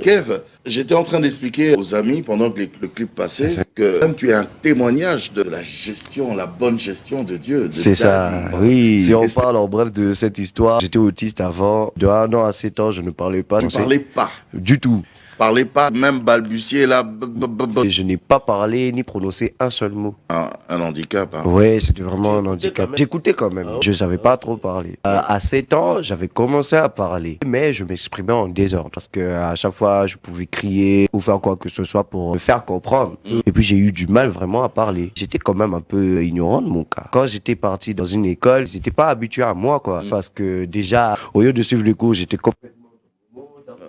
Kev, j'étais en train d'expliquer aux amis pendant que le clip passait que même tu es un témoignage de la gestion, la bonne gestion de Dieu. C'est ça, oui. Si on parle en bref de cette histoire, j'étais autiste avant. De 1 an à 7 ans, je ne parlais pas. Tu ne parlais pas du tout. Parlais pas, même balbutier là. Et je n'ai pas parlé ni prononcé un seul mot. Un handicap. Hein. Oui, c'était vraiment un handicap. J'écoutais quand même. Je ne savais pas trop parler. À 7 ans, j'avais commencé à parler, mais je m'exprimais en désordre parce que à chaque fois, je pouvais crier ou faire quoi que ce soit pour me faire comprendre. Et puis j'ai eu du mal vraiment à parler. J'étais quand même un peu ignorant de mon cas. Quand j'étais parti dans une école, ils n'étaient pas habitués à moi, quoi, parce que déjà, au lieu de suivre les cours, j'étais complètement.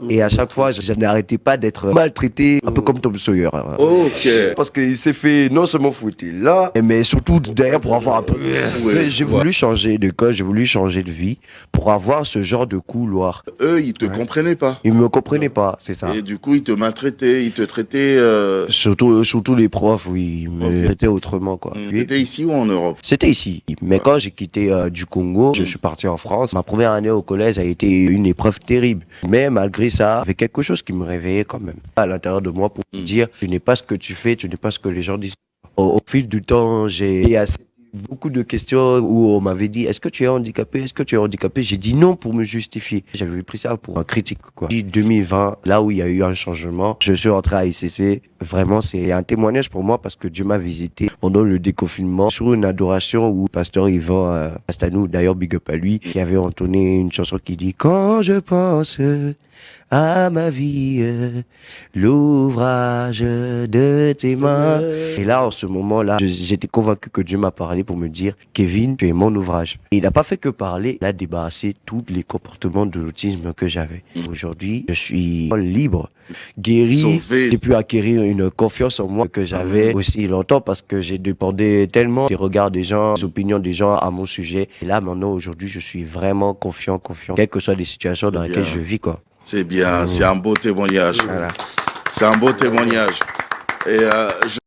Et à chaque fois, je n'arrêtais pas d'être maltraité, un peu comme Tom Sawyer. Ok. Parce qu'il s'est fait non seulement fouetter là, mais surtout derrière pour avoir un peu. J'ai voulu changer d'école, j'ai voulu changer de vie pour avoir ce genre de couloir. Eux, ils te comprenaient pas. Ils me comprenaient pas, c'est ça. Et du coup, ils te maltraitaient, ils te traitaient. Surtout les profs, oui, ils me traitaient autrement, quoi. C'était ici ou en Europe? C'était ici. Mais quand j'ai quitté du Congo, je suis parti en France. Ma première année au collège a été une épreuve terrible. Mais malgré ça, avait quelque chose qui me réveillait quand même à l'intérieur de moi pour me dire tu n'es pas ce que tu fais, tu n'es pas ce que les gens disent. Au fil du temps, j'ai accepté beaucoup de questions où on m'avait dit est-ce que tu es handicapé, est-ce que tu es handicapé. J'ai dit non pour me justifier. J'avais pris ça pour un critique, quoi. 2020, là où il y a eu un changement, je suis rentré à ICC. Vraiment, c'est un témoignage pour moi parce que Dieu m'a visité pendant le déconfinement sur une adoration où Pasteur Yvan Astanou, d'ailleurs big up à lui, qui avait entonné une chanson qui dit quand je pense à ma vie, l'ouvrage de tes mains. Et là, en ce moment-là, j'étais convaincu que Dieu m'a parlé pour me dire Kevin, tu es mon ouvrage. Et il n'a pas fait que parler, il a débarrassé tous les comportements de l'autisme que j'avais. Aujourd'hui, je suis libre, guéri. J'ai pu acquérir une confiance en moi que j'avais aussi longtemps parce que j'ai dépendé tellement des regards des gens, des opinions des gens à mon sujet. Et là, maintenant, aujourd'hui, je suis vraiment confiant, quelles que soient les situations dans lesquelles je vis, quoi. C'est bien, c'est un beau témoignage. Voilà. C'est un beau témoignage. Et